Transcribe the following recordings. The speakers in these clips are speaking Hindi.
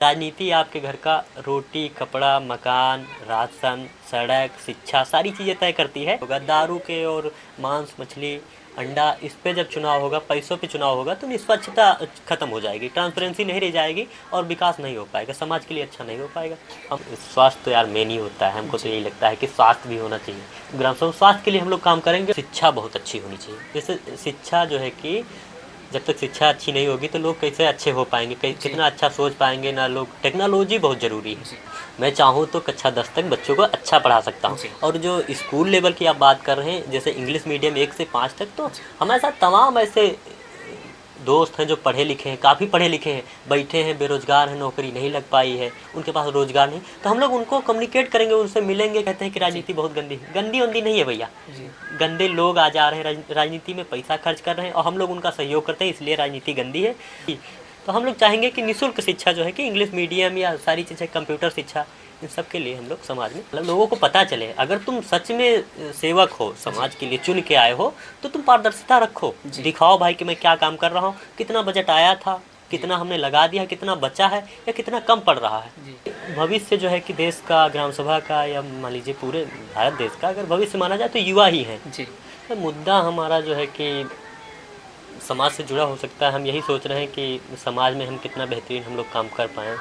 राजनीति आपके घर का रोटी, कपड़ा, मकान, राशन, सड़क, शिक्षा सारी चीज़ें तय करती है। दारू के और मांस, मछली, अंडा इस पे जब चुनाव होगा, पैसों पे चुनाव होगा तो निष्पक्षता खत्म हो जाएगी, ट्रांसपेरेंसी नहीं रह जाएगी और विकास नहीं हो पाएगा, समाज के लिए अच्छा नहीं हो पाएगा। हम स्वास्थ्य तो यार मेन ही होता है, हमको तो यही लगता है कि स्वास्थ्य भी होना चाहिए। ग्राम सभा स्वास्थ्य के लिए हम लोग काम करेंगे। शिक्षा बहुत अच्छी होनी चाहिए। जैसे शिक्षा जो है कि जब तक शिक्षा अच्छी नहीं होगी तो लोग कैसे अच्छे हो पाएंगे, कितना अच्छा सोच पाएंगे ना लोग। टेक्नोलॉजी बहुत ज़रूरी है। मैं चाहूँ तो कक्षा 10 तक बच्चों को अच्छा पढ़ा सकता हूँ। और जो स्कूल लेवल की आप बात कर रहे हैं, जैसे इंग्लिश मीडियम 1 से 5 तक, तो हमारे साथ तमाम ऐसे दोस्त हैं जो पढ़े लिखे हैं, काफ़ी पढ़े लिखे हैं, बैठे हैं, बेरोज़गार हैं, नौकरी नहीं लग पाई है, उनके पास रोज़गार नहीं। तो हम लोग उनको कम्युनिकेट करेंगे, उनसे मिलेंगे। कहते हैं कि राजनीति बहुत गंदी है। गंदी वंदी नहीं है भैया, गंदे लोग आ जा रहे हैं, राजनीति में पैसा खर्च कर रहे हैं और हम लोग उनका सहयोग करते हैं, इसलिए राजनीति गंदी है। तो हम लोग चाहेंगे कि निःशुल्क शिक्षा जो है कि इंग्लिश मीडियम या सारी चीज़ें, कंप्यूटर शिक्षा, इन सब के लिए हम लोग समाज में मतलब लोगों को पता चले। अगर तुम सच में सेवक हो, समाज के लिए चुन के आए हो, तो तुम पारदर्शिता रखो, दिखाओ भाई कि मैं क्या काम कर रहा हूँ, कितना बजट आया था, कितना हमने लगा दिया, कितना बचा है या कितना कम पड़ रहा है। भविष्य जो है कि देश का, ग्राम सभा का या मान लीजिए पूरे भारत देश का अगर भविष्य माना जाए तो युवा ही है। तो मुद्दा हमारा जो है कि समाज से जुड़ा हो सकता है। हम यही सोच रहे हैं कि समाज में हम कितना बेहतरीन हम लोग काम कर पाएँ।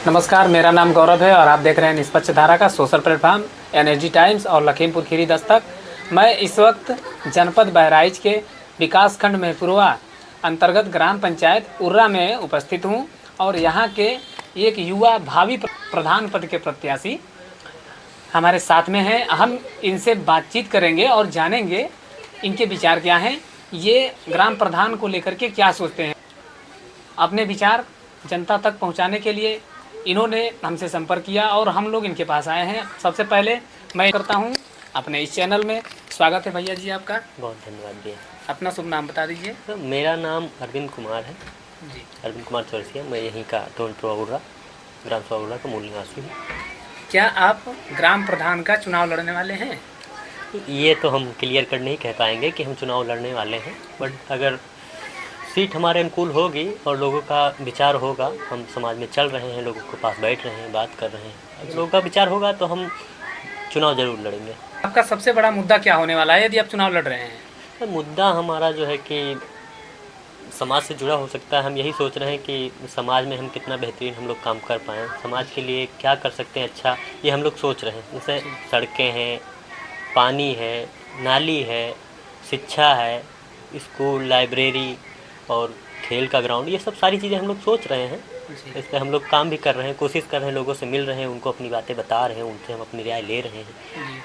नमस्कार, मेरा नाम गौरव है और आप देख रहे हैं निष्पक्ष धारा का सोशल प्लेटफॉर्म एनर्जी टाइम्स और लखीमपुर खीरी दस्तक। मैं इस वक्त जनपद बहराइच के विकास खंड महपुरवा अंतर्गत ग्राम पंचायत उर्रा में उपस्थित हूं और यहाँ के एक युवा भावी प्रधान पद के प्रत्याशी हमारे साथ में हैं। हम इनसे बातचीत करेंगे और जानेंगे इनके विचार क्या हैं, ये ग्राम प्रधान को लेकर के क्या सोचते हैं। अपने विचार जनता तक पहुँचाने के लिए इन्होंने हमसे संपर्क किया और हम लोग इनके पास आए हैं। सबसे पहले मैं करता हूं अपने इस चैनल में। स्वागत है भैया जी आपका। बहुत धन्यवाद भैया। अपना शुभ नाम बता दीजिए। तो मेरा नाम अरविंद कुमार है जी। अरविंद कुमार चौरसिया। मैं यहीं का टोनपुरा उर्रा, ग्राम सभा उर्रा का मूल निवासी हूँ। क्या आप ग्राम प्रधान का चुनाव लड़ने वाले हैं? ये तो हम क्लियर कर नहीं कह पाएंगे कि हम चुनाव लड़ने वाले हैं, बट अगर सीट हमारे अनुकूल होगी और लोगों का विचार होगा, हम समाज में चल रहे हैं, लोगों के पास बैठ रहे हैं, बात कर रहे हैं, अगर लोगों का विचार होगा तो हम चुनाव ज़रूर लड़ेंगे। आपका सबसे बड़ा मुद्दा क्या होने वाला है यदि आप चुनाव लड़ रहे हैं? तो मुद्दा हमारा जो है कि समाज से जुड़ा हो सकता है। हम यही सोच रहे हैं कि समाज में हम कितना बेहतरीन हम लोग काम कर पाएँ, समाज के लिए क्या कर सकते हैं अच्छा, ये हम लोग सोच रहे हैं। जैसे सड़कें हैं, पानी है, नाली है, शिक्षा है, स्कूल, लाइब्रेरी और खेल का ग्राउंड, ये सब सारी चीज़ें हम लोग सोच रहे हैं। इस पर हम लोग काम भी कर रहे हैं, कोशिश कर रहे हैं, लोगों से मिल रहे हैं, उनको अपनी बातें बता रहे हैं, उनसे हम अपनी राय ले रहे हैं।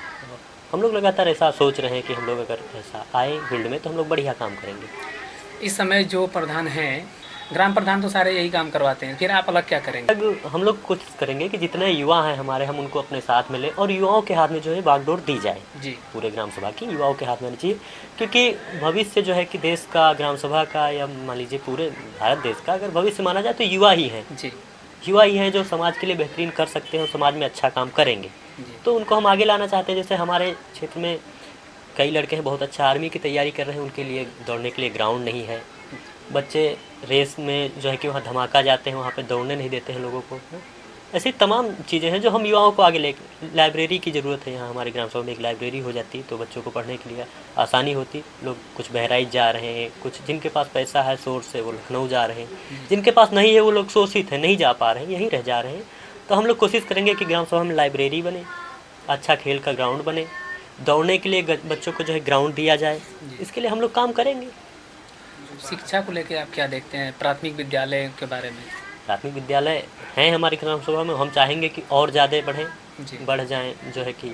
हम लोग लगातार ऐसा सोच रहे हैं कि हम लोग अगर ऐसा आए फील्ड में तो हम लोग बढ़िया काम करेंगे। इस समय जो प्रधान हैं, ग्राम प्रधान तो सारे यही काम करवाते हैं, फिर आप अलग क्या करेंगे? हम लोग कोशिश करेंगे कि जितने युवा हैं हमारे, हम उनको अपने साथ मिले और युवाओं के हाथ में जो है बागडोर दी जाए। जी। पूरे ग्राम सभा की युवाओं के हाथ में आनी चाहिए, क्योंकि भविष्य जो है कि देश का, ग्राम सभा का या मान लीजिए पूरे भारत देश का अगर भविष्य माना जाए तो युवा ही हैं। जी। युवा ही हैं जो समाज के लिए बेहतरीन कर सकते हैं और समाज में अच्छा काम करेंगे। तो उनको हम आगे लाना चाहते हैं। जैसे हमारे क्षेत्र में कई लड़के हैं बहुत अच्छा आर्मी की तैयारी कर रहे हैं, उनके लिए दौड़ने के लिए ग्राउंड नहीं है। बच्चे रेस में जो है कि वहाँ धमाका जाते हैं, वहाँ पे दौड़ने नहीं देते हैं लोगों को। ऐसी तमाम चीज़ें हैं जो हम युवाओं को आगे ले। लाइब्रेरी की ज़रूरत है। यहाँ हमारे ग्राम सभा में एक लाइब्रेरी हो जाती तो बच्चों को पढ़ने के लिए आसानी होती। लोग कुछ बहराइच जा रहे हैं, कुछ जिनके पास पैसा है सोर्स से वो लखनऊ जा रहे हैं, जिनके पास नहीं है वो लोग शोषित हैं, नहीं जा पा रहे हैं, यहीं रह जा रहे हैं। तो हम लोग कोशिश करेंगे कि ग्राम सभा में लाइब्रेरी बने, अच्छा खेल का ग्राउंड बने, दौड़ने के लिए बच्चों को जो है ग्राउंड दिया जाए। इसके लिए हम लोग काम करेंगे। शिक्षा को लेकर आप क्या देखते हैं, प्राथमिक विद्यालय के बारे में? प्राथमिक विद्यालय हैं हमारी ग्राम सभा में, हम चाहेंगे कि और ज़्यादा बढ़ जाएं, जो है कि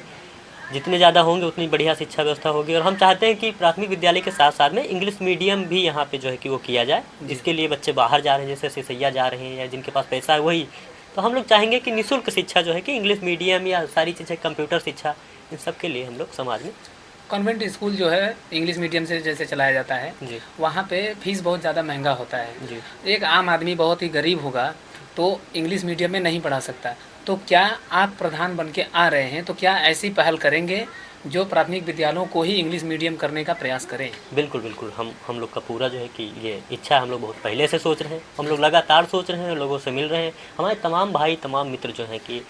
जितने ज़्यादा होंगे उतनी बढ़िया शिक्षा व्यवस्था होगी। और हम चाहते हैं कि प्राथमिक विद्यालय के साथ साथ में इंग्लिश मीडियम भी यहाँ पे जो है कि वो किया जाए। इसके लिए बच्चे बाहर जा रहे हैं, जैसे सिसैया जा रहे हैं या जिनके पास पैसा है वही, तो हम लोग चाहेंगे कि निःशुल्क शिक्षा जो है कि इंग्लिश मीडियम या सारी चीज़ें, कंप्यूटर शिक्षा, इन सब के लिए हम लोग समाज में। कॉन्वेंट स्कूल जो है इंग्लिश मीडियम से जैसे चलाया जाता है, वहाँ पे फीस बहुत ज़्यादा महंगा होता है। जी। एक आम आदमी बहुत ही गरीब होगा तो इंग्लिश मीडियम में नहीं पढ़ा सकता। तो क्या आप प्रधान बन के आ रहे हैं तो क्या ऐसी पहल करेंगे जो प्राथमिक विद्यालयों को ही इंग्लिश मीडियम करने का प्रयास करें। बिल्कुल, बिल्कुल। हम लोग का पूरा जो है कि ये इच्छा हम लोग बहुत पहले से सोच रहे हैं। हम लोग लगातार सोच रहे हैं, लोगों से मिल रहे हैं। हमारे तमाम भाई, तमाम मित्र जो हैं कि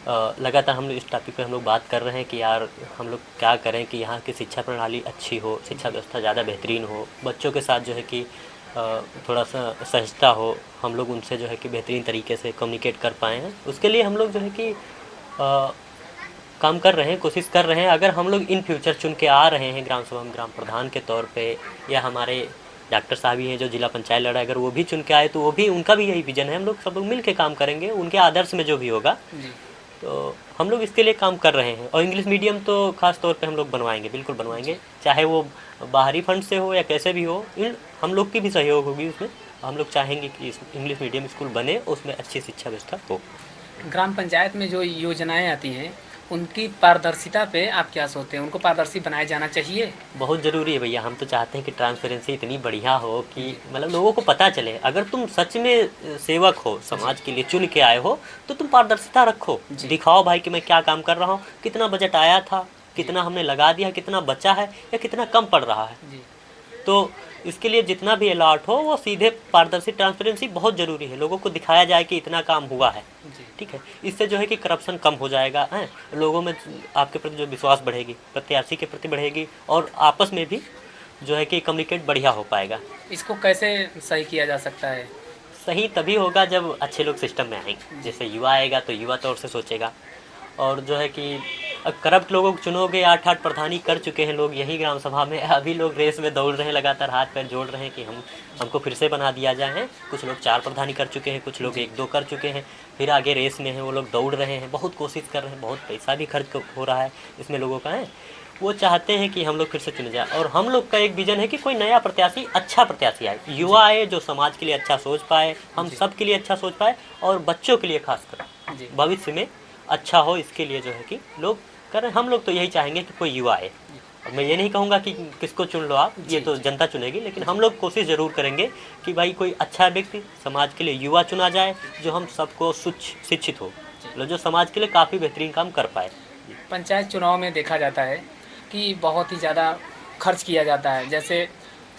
लगातार हम लोग इस टॉपिक पे हम लोग बात कर रहे हैं कि यार हम लोग क्या करें कि यहाँ की शिक्षा प्रणाली अच्छी हो, शिक्षा व्यवस्था ज़्यादा बेहतरीन हो, बच्चों के साथ जो है कि थोड़ा सा सहजता हो, हम लोग उनसे जो है कि बेहतरीन तरीके से कम्युनिकेट कर पाएँ हैं। उसके लिए हम लोग जो है कि काम कर रहे हैं, कोशिश कर रहे हैं। अगर हम लोग इन फ्यूचर चुन के आ रहे हैं ग्राम सभा में ग्राम प्रधान के तौर पे, या हमारे डॉक्टर साहब ही हैं जो जिला पंचायत लड़ा, अगर वो भी चुन के आए तो वो भी, उनका भी यही विजन है। हम लोग सब लोग मिल के काम करेंगे उनके आदर्श में जो भी होगा। तो हम लोग इसके लिए काम कर रहे हैं। और इंग्लिश मीडियम तो ख़ास तौर पे हम लोग बनवाएंगे, बिल्कुल बनवाएंगे, चाहे वो बाहरी फंड से हो या कैसे भी हो। हम लोग की भी सहयोग होगी उसमें। हम लोग चाहेंगे कि इंग्लिश मीडियम स्कूल बने, उसमें अच्छी शिक्षा व्यवस्था हो। ग्राम पंचायत में जो योजनाएं आती हैं उनकी पारदर्शिता पे आप क्या सोचते हैं? उनको पारदर्शी बनाया जाना चाहिए? बहुत ज़रूरी है भैया। हम तो चाहते हैं कि ट्रांसपेरेंसी इतनी बढ़िया हो कि मतलब लोगों को पता चले। अगर तुम सच में सेवक हो, समाज के लिए चुन के आए हो, तो तुम पारदर्शिता रखो, दिखाओ भाई कि मैं क्या काम कर रहा हूँ, कितना बजट आया था, कितना हमने लगा दिया, कितना बचा है या कितना कम पड़ रहा है। तो इसके लिए जितना भी अलॉट हो वो सीधे पारदर्शी, ट्रांसपेरेंसी बहुत ज़रूरी है। लोगों को दिखाया जाए कि इतना काम हुआ है, ठीक है। इससे जो है कि करप्शन कम हो जाएगा, है लोगों में आपके प्रति जो विश्वास बढ़ेगी, प्रत्याशी के प्रति बढ़ेगी, और आपस में भी जो है कि कम्युनिकेट बढ़िया हो पाएगा। इसको कैसे सही किया जा सकता है? सही तभी होगा जब अच्छे लोग सिस्टम में आएंगे। जैसे युवा आएगा तो युवा तौर से सोचेगा, और जो है कि करप्ट लोगों को चुनोगे। 8 प्रधानी कर चुके हैं लोग यही ग्राम सभा में। अभी लोग रेस में दौड़ रहे हैं, लगातार हाथ पैर जोड़ रहे हैं कि हमको फिर से बना दिया जाए। कुछ लोग 4 प्रधानी कर चुके हैं, कुछ लोग 1-2 कर चुके हैं, फिर आगे रेस में हैं, वो लोग दौड़ रहे हैं, बहुत कोशिश कर रहे हैं, बहुत पैसा भी खर्च हो रहा है इसमें लोगों का है। वो चाहते हैं कि हम लोग फिर से चुने जाए। और हम लोग का एक विजन है कि कोई नया प्रत्याशी, अच्छा प्रत्याशी आए, युवा आए जो समाज के लिए अच्छा सोच पाए, हम सब के लिए अच्छा सोच पाए, और बच्चों के लिए खासकर भविष्य में अच्छा हो। इसके लिए जो है कि लोग करें। हम लोग तो यही चाहेंगे कि कोई युवा आए। और मैं ये नहीं कहूँगा कि किसको चुन लो आप, ये तो जनता चुनेगी, लेकिन हम लोग कोशिश ज़रूर करेंगे कि भाई कोई अच्छा व्यक्ति समाज के लिए युवा चुना जाए, जो हम सबको शिक्षित हो, जो समाज के लिए काफ़ी बेहतरीन काम कर पाए। पंचायत चुनाव में देखा जाता है कि बहुत ही ज़्यादा खर्च किया जाता है, जैसे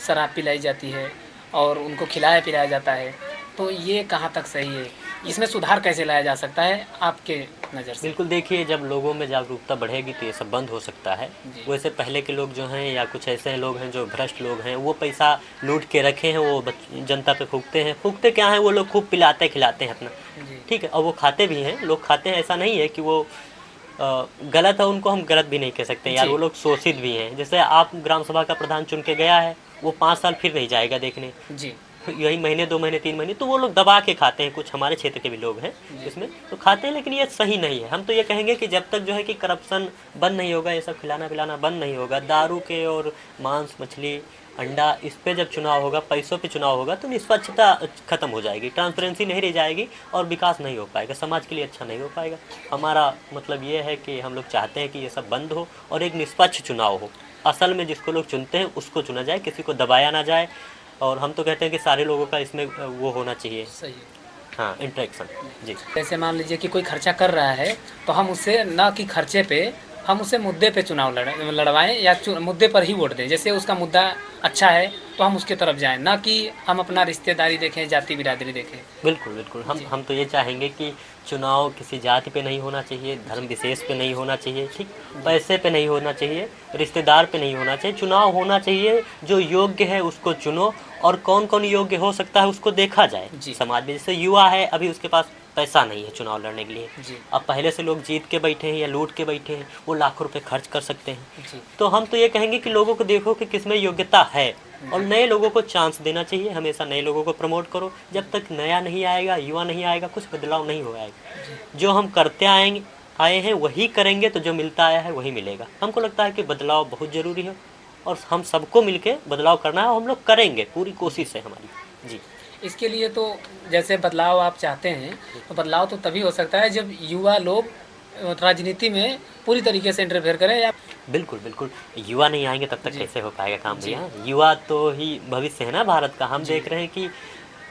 शराब पिलाई जाती है और उनको खिलाया पिलाया जाता है। तो ये कहाँ तक सही है? इसमें सुधार कैसे लाया जा सकता है आपके नज़र से? बिल्कुल, देखिए जब लोगों में जागरूकता बढ़ेगी तो ये सब बंद हो सकता है। वैसे पहले के लोग जो हैं, या कुछ ऐसे लोग हैं जो भ्रष्ट लोग हैं, वो पैसा लूट के रखे हैं, वो जनता पे फूकते हैं। फूकते क्या है, वो लोग खूब पिलाते खिलाते हैं अपना, ठीक है, और वो खाते भी हैं। लोग खाते हैं, ऐसा नहीं है कि वो गलत है, उनको हम गलत भी नहीं कह सकते यार, वो लोग शोषित भी हैं। जैसे आप ग्राम सभा का प्रधान चुन के गया है, वो 5 साल फिर नहीं जाएगा देखने, यही महीने 2 महीने 3 महीने, तो वो लोग दबा के खाते हैं। कुछ हमारे क्षेत्र के भी लोग हैं इसमें तो खाते हैं, लेकिन ये सही नहीं है। हम तो ये कहेंगे कि जब तक जो है कि करप्शन बंद नहीं होगा, ये सब खिलाना पिलाना बंद नहीं होगा, दारू के और मांस मछली अंडा इस पे जब चुनाव होगा, पैसों पे चुनाव होगा, तो निष्पक्षता खत्म हो जाएगी, ट्रांसपेरेंसी नहीं रह जाएगी, और विकास नहीं हो पाएगा, समाज के लिए अच्छा नहीं हो पाएगा। हमारा मतलब ये है कि हम लोग चाहते हैं कि ये सब बंद हो और एक निष्पक्ष चुनाव हो। असल में जिसको लोग चुनते हैं उसको चुना जाए, किसी को दबाया ना जाए। और हम तो कहते हैं कि सारे लोगों का इसमें वो होना चाहिए, सही है, हाँ, इंटरेक्शन जी। जैसे मान लीजिए कि कोई खर्चा कर रहा है, तो हम उससे ना कि खर्चे पे, हम उसे मुद्दे पे चुनाव लड़वाएं या मुद्दे पर ही वोट दें। जैसे उसका मुद्दा अच्छा है तो हम उसके तरफ जाएं, ना कि हम अपना रिश्तेदारी देखें, जाति बिरादरी देखें। बिल्कुल बिल्कुल, हम तो ये चाहेंगे कि चुनाव किसी जाति पे नहीं होना चाहिए, धर्म विशेष पे नहीं होना चाहिए, ठीक, पैसे पे नहीं होना चाहिए, रिश्तेदार पे नहीं होना चाहिए। चुनाव होना चाहिए जो योग्य है उसको चुनो, और कौन कौन योग्य हो सकता है उसको देखा जाए समाज में। जैसे युवा है, अभी उसके पास पैसा नहीं है चुनाव लड़ने के लिए, अब पहले से लोग जीत के बैठे हैं या लूट के बैठे हैं, वो लाखों रुपए खर्च कर सकते हैं। तो हम तो ये कहेंगे कि लोगों को देखो कि किसमें योग्यता है, और नए लोगों को चांस देना चाहिए। हमेशा नए लोगों को प्रमोट करो। जब तक नया नहीं आएगा, युवा नहीं आएगा, कुछ बदलाव नहीं हो आएगा। जो हम करते आए हैं वही करेंगे, तो जो मिलता आया है वही मिलेगा। हमको लगता है कि बदलाव बहुत ज़रूरी है, और हम सबको मिलके बदलाव करना है, और हम लोग करेंगे, पूरी कोशिश है हमारी जी। इसके लिए तो जैसे बदलाव आप चाहते हैं, तो बदलाव तो तभी हो सकता है जब युवा लोग राजनीति में पूरी तरीके से इंटरफेयर करें। या बिल्कुल बिल्कुल, युवा नहीं आएंगे तब तक कैसे हो पाएगा काम भैया। युवा तो ही भविष्य है ना भारत का। हम देख रहे हैं कि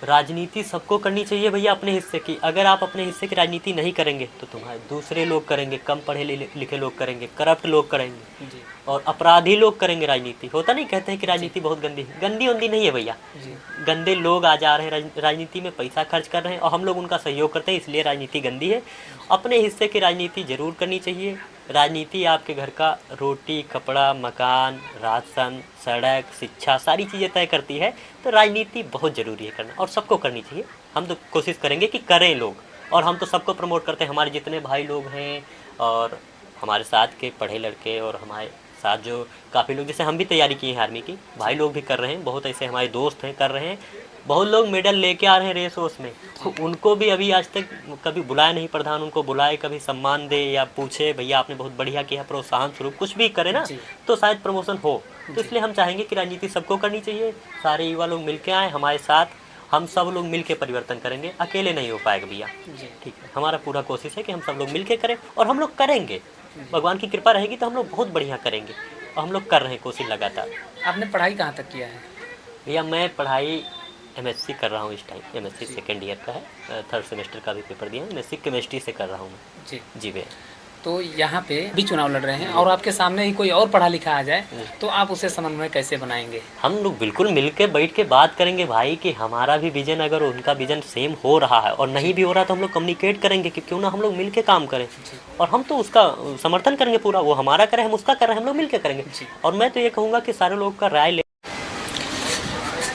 राजनीति सबको करनी चाहिए भैया अपने हिस्से की। अगर आप अपने हिस्से की राजनीति नहीं करेंगे तो तुम्हारे दूसरे लोग करेंगे, कम पढ़े लिखे लोग करेंगे, करप्ट लोग करेंगे जी और अपराधी लोग करेंगे राजनीति। होता नहीं, कहते हैं कि राजनीति बहुत गंदी है, गंदी उंदी नहीं है भैया। जी गंदे लोग आ जा रहे हैं राजनीति में, पैसा खर्च कर रहे हैं और हम लोग उनका सहयोग करते हैं, इसलिए राजनीति गंदी है। अपने हिस्से की राजनीति ज़रूर करनी चाहिए। राजनीति आपके घर का रोटी कपड़ा मकान राशन सड़क शिक्षा सारी चीज़ें तय करती है। तो राजनीति बहुत ज़रूरी है करना और सबको करनी चाहिए। हम तो कोशिश करेंगे कि करें लोग, और हम तो सबको प्रमोट करते हैं। हमारे जितने भाई लोग हैं और हमारे साथ के पढ़े लड़के और हमारे साथ जो काफ़ी लोग, जैसे हम भी तैयारी किए हैं आर्मी की, भाई लोग भी कर रहे हैं, बहुत ऐसे हमारे दोस्त हैं कर रहे हैं, बहुत लोग मेडल लेके आ रहे हैं रेस वोस में। उनको भी अभी आज तक कभी बुलाया नहीं प्रधान, उनको बुलाए, कभी सम्मान दे या पूछे भैया आपने बहुत बढ़िया किया, प्रोत्साहन स्वरूप कुछ भी करे ना तो शायद प्रमोशन हो। तो इसलिए हम चाहेंगे कि राजनीति सबको करनी चाहिए, सारे युवा लोग मिल के आएँ हमारे साथ, हम सब लोग मिल के परिवर्तन करेंगे, अकेले नहीं हो पाएगा भैया। ठीक है, हमारा पूरा कोशिश है कि हम सब लोग मिल के करें और हम लोग करेंगे। भगवान की कृपा रहेगी तो हम लोग बहुत बढ़िया करेंगे और हम लोग कर रहे हैं कोशिश लगातार। आपने पढ़ाई कहाँ तक किया है? भैया मैं पढ़ाई एमएससी कर रहा हूँ इस टाइम, एमएससी सेकेंड ईयर का है, थर्ड सेमेस्टर का भी पेपर दिया, एमएससी केमिस्ट्री से कर रहा हूँ मैं। जी जी भैया। तो यहाँ पे भी चुनाव लड़ रहे हैं और आपके सामने ही कोई और पढ़ा लिखा आ जाए तो आप उसे समन्वय कैसे बनाएंगे? हम लोग बिल्कुल मिल के बैठ के बात करेंगे भाई कि हमारा भी विजन अगर उनका विजन सेम हो रहा है और नहीं भी हो रहा तो हम लोग कम्युनिकेट करेंगे कि क्यों ना हम लोग मिल के काम करें। और हम तो उसका समर्थन करेंगे पूरा, वो हमारा करें हम उसका करें, हम लोग मिल के करेंगे। और मैं तो ये कहूँगा कि सारे लोग का राय ले,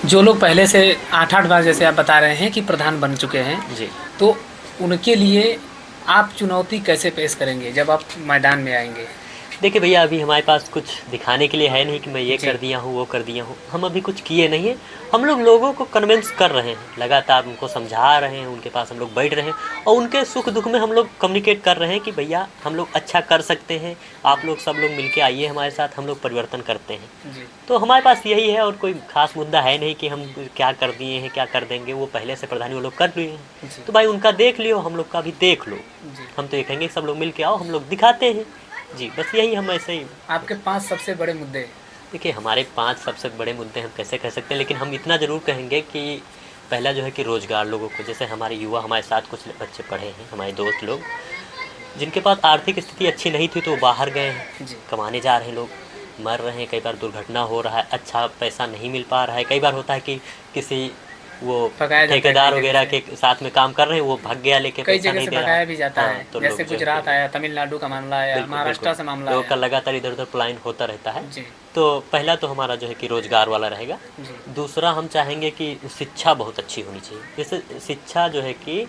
जो लोग पहले से 8-8 बार जैसे आप बता रहे हैं कि प्रधान बन चुके हैं जी, तो उनके लिए आप चुनौती कैसे पेश करेंगे जब आप मैदान में आएंगे? देखिए भैया अभी हमारे पास कुछ दिखाने के लिए है नहीं कि मैं ये कर दिया हूँ वो कर दिया हूँ, हम अभी कुछ किए नहीं हैं। हम लोग लोगों को कन्विंस कर रहे हैं, लगातार उनको समझा रहे हैं, उनके पास हम लोग बैठ रहे हैं और उनके सुख दुख में हम लोग कम्युनिकेट कर रहे हैं कि भैया हम लोग अच्छा कर सकते हैं, आप लोग सब लोग मिल के आइए हमारे साथ, हम लोग परिवर्तन करते हैं। जी तो हमारे पास यही है और कोई खास मुद्दा है नहीं कि हम क्या कर दिए हैं क्या कर देंगे, वो पहले से प्रधानी वो लोग कर लिए हैं। तो भाई उनका देख लियो, हम लोग का भी देख लो। हम तो ये कहेंगे सब लोग मिल के आओ, हम लोग दिखाते हैं जी, बस यही हम ऐसे ही। आपके 5 सबसे बड़े मुद्दे? देखिए हमारे 5 सबसे बड़े मुद्दे हम कैसे कह सकते हैं, लेकिन हम इतना ज़रूर कहेंगे कि पहला जो है कि रोज़गार लोगों को, जैसे हमारे युवा हमारे साथ कुछ बच्चे पढ़े हैं, हमारे दोस्त लोग जिनके पास आर्थिक स्थिति अच्छी नहीं थी तो वो बाहर गए हैं, कमाने जा रहे हैं, लोग मर रहे हैं, कई बार दुर्घटना हो रहा है, अच्छा पैसा नहीं मिल पा रहा है, कई बार होता है कि किसी वो ठेकेदार वगैरह के साथ में काम कर रहे हैं, वो भाग गया लेके कई पैसा जगह नहीं से दे रहा भगाया भी जाता है, तो जैसे गुजरात आया, तमिलनाडु का मामला आया, महाराष्ट्र से मामला लोगों का आया, लगातार इधर उधर पलायन होता रहता है। जी तो पहला तो हमारा जो है कि रोज़गार वाला रहेगा। जी दूसरा हम चाहेंगे कि शिक्षा बहुत अच्छी होनी चाहिए। जैसे शिक्षा जो है कि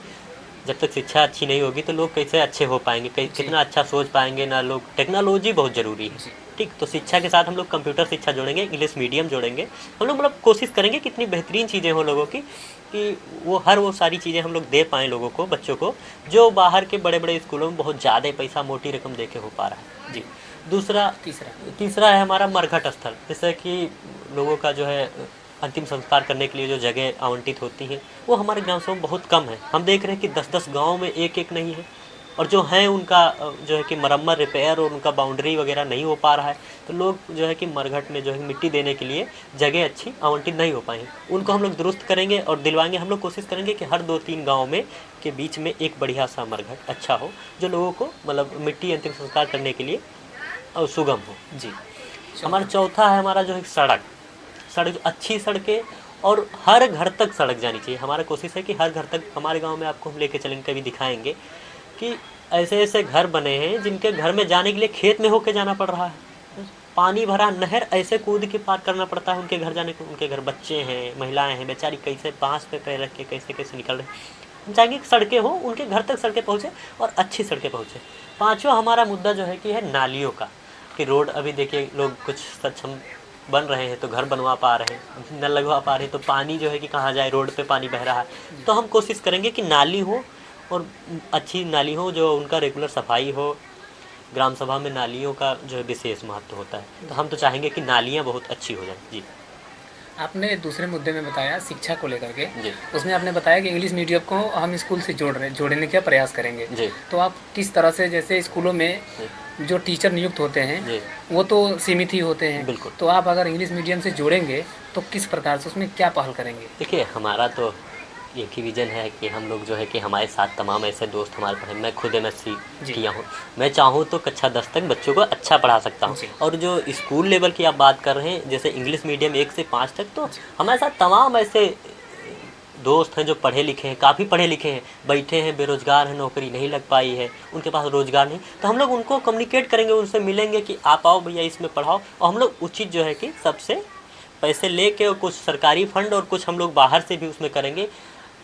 जब तक शिक्षा अच्छी नहीं होगी तो लोग कैसे अच्छे हो पाएंगे, कितना अच्छा सोच पाएंगे ना लोग। टेक्नोलॉजी बहुत ज़रूरी है, ठीक। तो शिक्षा के साथ हम लोग कंप्यूटर शिक्षा जोड़ेंगे, इंग्लिश मीडियम जोड़ेंगे, हम लोग मतलब कोशिश करेंगे कि इतनी बेहतरीन चीज़ें हो लोगों की कि वो सारी चीज़ें हम लोग दे पाएँ लोगों को, बच्चों को, जो बाहर के बड़े बड़े स्कूलों में बहुत ज़्यादा पैसा मोटी रकम दे के हो पा रहा है जी। तीसरा है हमारा मरघट स्थल, जैसे कि लोगों का जो है अंतिम संस्कार करने के लिए जो जगह आवंटित होती हैं वो हमारे ग्राम सभा में बहुत कम है। हम देख रहे हैं कि 10-10 गाँव में एक नहीं है, और जो हैं उनका जो है कि मरम्मत रिपेयर और उनका बाउंड्री वगैरह नहीं हो पा रहा है। तो लोग जो है कि मरघट में जो है मिट्टी देने के लिए जगह अच्छी आवंटित नहीं हो पाई, उनको हम लोग दुरुस्त करेंगे और दिलवाएंगे। हम लोग कोशिश करेंगे कि हर 2-3 गाँव में के बीच में एक बढ़िया सा मरघट अच्छा हो, जो लोगों को मतलब मिट्टी अंतिम संस्कार करने के लिए और सुगम हो जी। हमारा चौथा है हमारा जो है सड़क अच्छी सड़कें और हर घर तक सड़क जानी चाहिए। हमारा कोशिश है कि हर घर तक, हमारे गांव में आपको हम लेके चलेंगे, कभी दिखाएंगे कि ऐसे ऐसे घर बने हैं जिनके घर में जाने के लिए खेत में होके जाना पड़ रहा है, पानी भरा नहर ऐसे कूद के पार करना पड़ता है उनके घर जाने को। उनके घर बच्चे हैं, महिलाएं हैं, बेचारी कैसे बांस पे पैर रख के कैसे निकल रहे हैं। हम चाहेंगे कि सड़कें हो, उनके घर तक सड़कें पहुँचे और अच्छी सड़कें पहुँचे। पाँचवा हमारा मुद्दा जो है कि है नालियों का, कि रोड अभी देखिए लोग कुछ सक्षम बन रहे हैं तो घर बनवा पा रहे हैं, नल लगवा पा रहे हैं, तो पानी जो है कि कहाँ जाए, रोड पे पानी बह रहा है। तो हम कोशिश करेंगे कि नाली हो और अच्छी नाली हो, जो उनका रेगुलर सफाई हो। ग्राम सभा में नालियों का जो है विशेष महत्व होता है, तो हम तो चाहेंगे कि नालियाँ बहुत अच्छी हो जाएं जी। आपने दूसरे मुद्दे में बताया शिक्षा को लेकर के जी। उसमें आपने बताया कि इंग्लिश मीडियम को हम स्कूल से जोड़ने का प्रयास करेंगे जी। तो आप किस तरह से, जैसे स्कूलों में जो टीचर नियुक्त होते हैं वो तो सीमित ही होते हैं, बिल्कुल, तो आप अगर इंग्लिश मीडियम से जोड़ेंगे तो किस प्रकार से, उसमें क्या पहल करेंगे? देखिए हमारा तो एक ही विज़न है कि हम लोग जो है कि हमारे साथ तमाम ऐसे दोस्त हमारे पढ़े, मैं खुद एमएससी जी। किया हूँ। मैं चाहूँ तो कक्षा 10 तक बच्चों को अच्छा पढ़ा सकता हूँ। जी। और जो स्कूल लेवल की आप बात कर रहे हैं, जैसे इंग्लिश मीडियम 1 से 5 तक, तो हमारे साथ तमाम ऐसे दोस्त हैं जो पढ़े लिखे हैं, काफ़ी पढ़े लिखे हैं, बैठे हैं, बेरोज़गार हैं, नौकरी नहीं लग पाई है, उनके पास रोज़गार नहीं। तो हम लोग उनको कम्युनिकेट करेंगे, उनसे मिलेंगे कि आप आओ भैया इसमें पढ़ाओ, और हम लोग उचित जो है कि सबसे पैसे लेके, और कुछ सरकारी फंड और कुछ हम लोग बाहर से भी उसमें करेंगे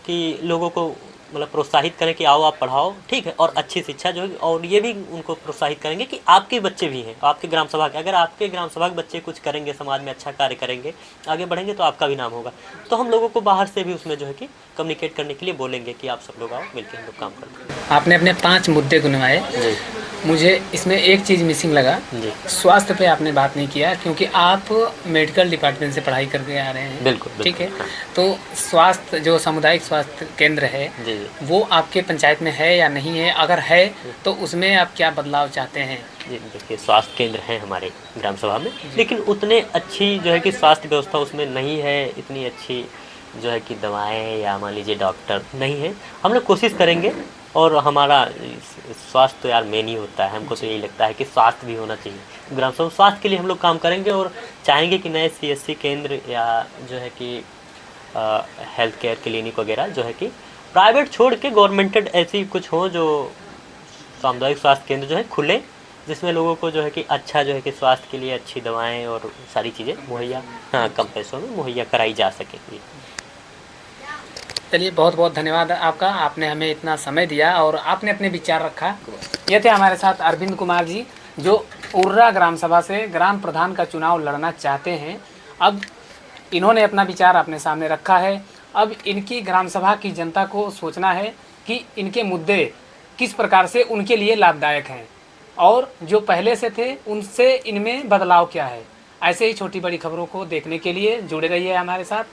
कि लोगों को मतलब प्रोत्साहित करें कि आओ आप पढ़ाओ, ठीक है, और अच्छी शिक्षा जो है। और ये भी उनको प्रोत्साहित करेंगे कि आपके बच्चे भी हैं, आपके ग्राम सभा के, अगर आपके ग्राम सभा के बच्चे कुछ करेंगे, समाज में अच्छा कार्य करेंगे, आगे बढ़ेंगे, तो आपका भी नाम होगा। तो हम लोगों को बाहर से भी उसमें जो है कि कम्युनिकेट करने के लिए बोलेंगे कि आप सब लोग आओ, मिलकर हम लोग काम करते हैं। आपने अपने 5 मुद्दे गिनवाए, जी मुझे इसमें एक चीज़ मिसिंग लगा, जी, स्वास्थ्य पे आपने बात नहीं किया, क्योंकि आप मेडिकल डिपार्टमेंट से पढ़ाई करके आ रहे हैं। बिल्कुल ठीक है, बिल्कुल, हाँ, तो स्वास्थ्य जो सामुदायिक स्वास्थ्य केंद्र है, जी जी वो आपके पंचायत में है या नहीं है? अगर है तो उसमें आप क्या बदलाव चाहते हैं? जी। देखिए, स्वास्थ्य केंद्र हैं हमारे ग्राम सभा में, लेकिन उतने अच्छी जो है कि स्वास्थ्य व्यवस्था उसमें नहीं है, इतनी अच्छी जो है कि दवाएं या मान लीजिए डॉक्टर नहीं है। हम लोग कोशिश करेंगे, और हमारा स्वास्थ्य तो यार मेन ही होता है, हमको तो यही लगता है कि स्वास्थ्य भी होना चाहिए ग्राम सभा। स्वास्थ्य के लिए हम लोग काम करेंगे, और चाहेंगे कि नए सीएससी केंद्र या जो है कि हेल्थ केयर क्लिनिक वगैरह जो है कि प्राइवेट छोड़ के गवर्नमेंटेड ऐसी कुछ हो, जो सामुदायिक स्वास्थ्य केंद्र जो है खुले, जिसमें लोगों को जो है कि अच्छा जो है कि स्वास्थ्य के लिए अच्छी दवाएं और सारी चीज़ें मुहैया, हाँ, कम पैसों में मुहैया कराई जा सकेंगी। चलिए, बहुत बहुत धन्यवाद आपका, आपने हमें इतना समय दिया और आपने अपने विचार रखा। ये थे हमारे साथ अरविंद कुमार जी, जो उर्रा ग्राम सभा से ग्राम प्रधान का चुनाव लड़ना चाहते हैं। अब इन्होंने अपना विचार अपने सामने रखा है। अब इनकी ग्राम सभा की जनता को सोचना है कि इनके मुद्दे किस प्रकार से उनके लिए लाभदायक हैं, और जो पहले से थे उनसे इनमें बदलाव क्या है। ऐसे ही छोटी बड़ी खबरों को देखने के लिए जुड़े रहिए हमारे साथ।